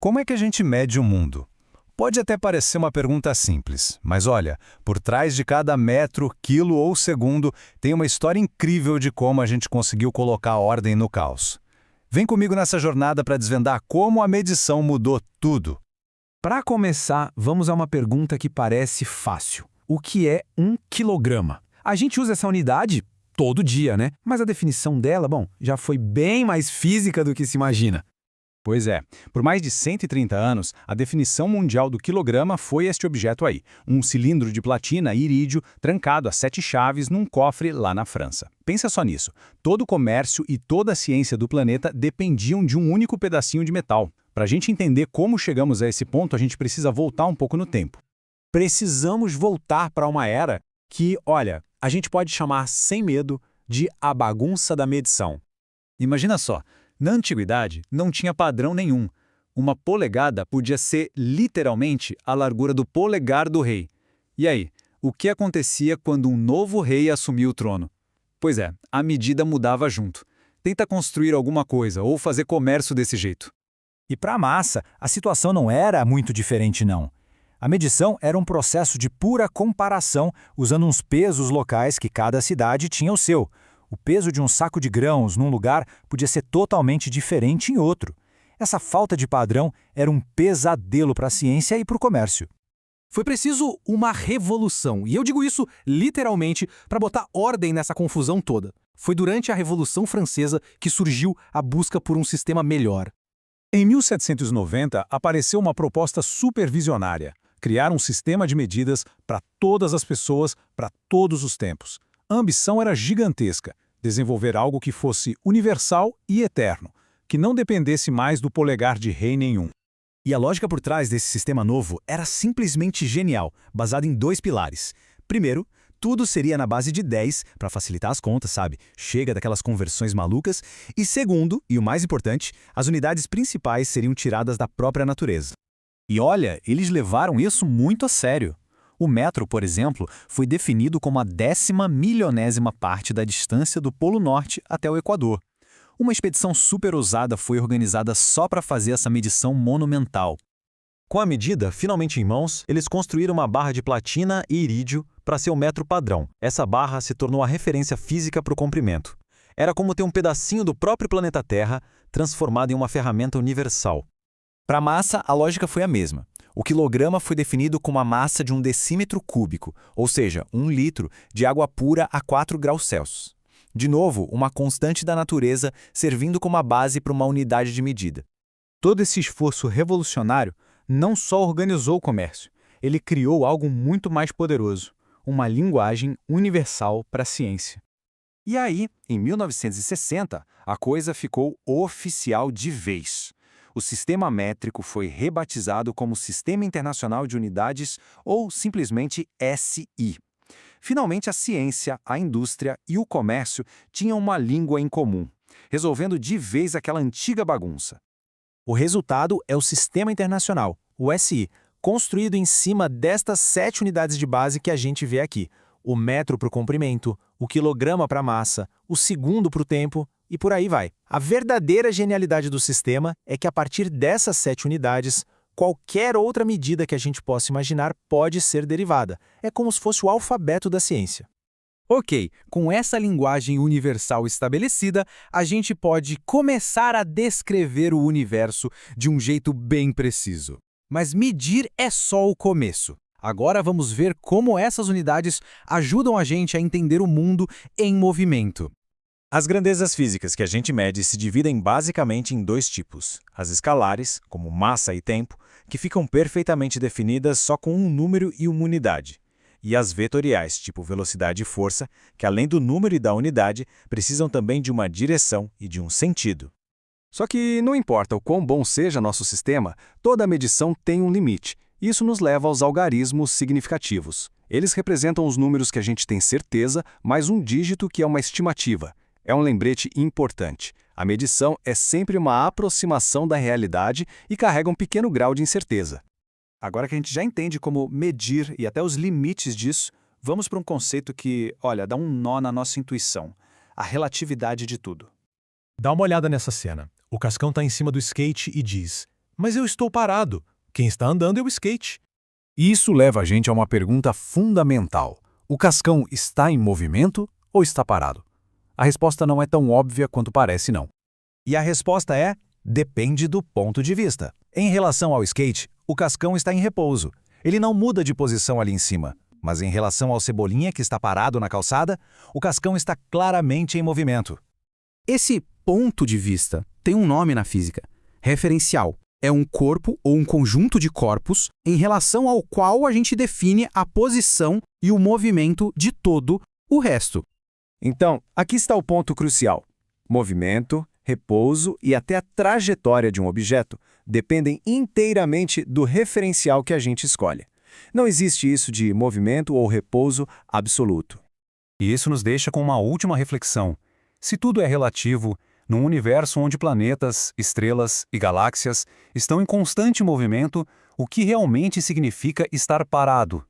Como é que a gente mede o mundo? Pode até parecer uma pergunta simples, mas olha, por trás de cada metro, quilo ou segundo, tem uma história incrível de como a gente conseguiu colocar ordem no caos. Vem comigo nessa jornada para desvendar como a medição mudou tudo. Para começar, vamos a uma pergunta que parece fácil. O que é 1 quilograma? A gente usa essa unidade todo dia, né? Mas a definição dela, bom, já foi bem mais física do que se imagina. Pois é, por mais de 130 anos, a definição mundial do quilograma foi este objeto aí, um cilindro de platina e irídio trancado a 7 chaves num cofre lá na França. Pensa só nisso, todo o comércio e toda a ciência do planeta dependiam de um único pedacinho de metal. Para a gente entender como chegamos a esse ponto, a gente precisa voltar um pouco no tempo. Precisamos voltar para uma era que, olha, a gente pode chamar sem medo de a bagunça da medição. Imagina só, na antiguidade não tinha padrão nenhum. Uma polegada podia ser literalmente a largura do polegar do rei. E aí, o que acontecia quando um novo rei assumia o trono? Pois é, a medida mudava junto. Tenta construir alguma coisa ou fazer comércio desse jeito. E para a massa, a situação não era muito diferente, não. A medição era um processo de pura comparação, usando uns pesos locais que cada cidade tinha o seu. O peso de um saco de grãos num lugar podia ser totalmente diferente em outro. Essa falta de padrão era um pesadelo para a ciência e para o comércio. Foi preciso uma revolução, e eu digo isso literalmente para botar ordem nessa confusão toda. Foi durante a Revolução Francesa que surgiu a busca por um sistema melhor. Em 1790, apareceu uma proposta supervisionária: criar um sistema de medidas para todas as pessoas, para todos os tempos. A ambição era gigantesca: desenvolver algo que fosse universal e eterno, que não dependesse mais do polegar de rei nenhum. E a lógica por trás desse sistema novo era simplesmente genial, baseada em 2 pilares. Primeiro, tudo seria na base de 10, para facilitar as contas, sabe? Chega daquelas conversões malucas. E segundo, e o mais importante, as unidades principais seriam tiradas da própria natureza. E olha, eles levaram isso muito a sério. O metro, por exemplo, foi definido como a 10ª milionésima parte da distância do Polo Norte até o Equador. Uma expedição super ousada foi organizada só para fazer essa medição monumental. Com a medida finalmente em mãos, eles construíram uma barra de platina e irídio para ser o metro padrão. Essa barra se tornou a referência física para o comprimento. Era como ter um pedacinho do próprio planeta Terra transformado em uma ferramenta universal. Para a massa, a lógica foi a mesma. O quilograma foi definido como a massa de um decímetro cúbico, ou seja, 1 litro de água pura a 4 graus Celsius. De novo, uma constante da natureza servindo como a base para uma unidade de medida. Todo esse esforço revolucionário não só organizou o comércio, ele criou algo muito mais poderoso: uma linguagem universal para a ciência. E aí, em 1960, a coisa ficou oficial de vez. O sistema métrico foi rebatizado como Sistema Internacional de Unidades, ou simplesmente SI. Finalmente, a ciência, a indústria e o comércio tinham uma língua em comum, resolvendo de vez aquela antiga bagunça. O resultado é o Sistema Internacional, o SI, construído em cima destas 7 unidades de base que a gente vê aqui: o metro para o comprimento, o quilograma para a massa, o segundo para o tempo, e por aí vai. A verdadeira genialidade do sistema é que a partir dessas 7 unidades, qualquer outra medida que a gente possa imaginar pode ser derivada. É como se fosse o alfabeto da ciência. Ok, com essa linguagem universal estabelecida, a gente pode começar a descrever o universo de um jeito bem preciso. Mas medir é só o começo. Agora vamos ver como essas unidades ajudam a gente a entender o mundo em movimento. As grandezas físicas que a gente mede se dividem basicamente em 2 tipos: as escalares, como massa e tempo, que ficam perfeitamente definidas só com um número e uma unidade, e as vetoriais, tipo velocidade e força, que além do número e da unidade, precisam também de uma direção e de um sentido. Só que não importa o quão bom seja nosso sistema, toda medição tem um limite. Isso nos leva aos algarismos significativos. Eles representam os números que a gente tem certeza, mais um dígito que é uma estimativa. É um lembrete importante. A medição é sempre uma aproximação da realidade e carrega um pequeno grau de incerteza. Agora que a gente já entende como medir e até os limites disso, vamos para um conceito que, olha, dá um nó na nossa intuição: a relatividade de tudo. Dá uma olhada nessa cena. O Cascão está em cima do skate e diz: Mas eu estou parado. Quem está andando é o skate. Isso leva a gente a uma pergunta fundamental. O cascão está em movimento ou está parado? A resposta não é tão óbvia quanto parece, não. E a resposta é: depende do ponto de vista. Em relação ao skate, o cascão está em repouso. Ele não muda de posição ali em cima. Mas em relação ao Cebolinha, que está parado na calçada, o cascão está claramente em movimento. Esse ponto de vista tem um nome na física: referencial. É um corpo ou um conjunto de corpos em relação ao qual a gente define a posição e o movimento de todo o resto. Então, aqui está o ponto crucial. Movimento, repouso e até a trajetória de um objeto dependem inteiramente do referencial que a gente escolhe. Não existe isso de movimento ou repouso absoluto. E isso nos deixa com uma última reflexão. Se tudo é relativo, num universo onde planetas, estrelas e galáxias estão em constante movimento, o que realmente significa estar parado?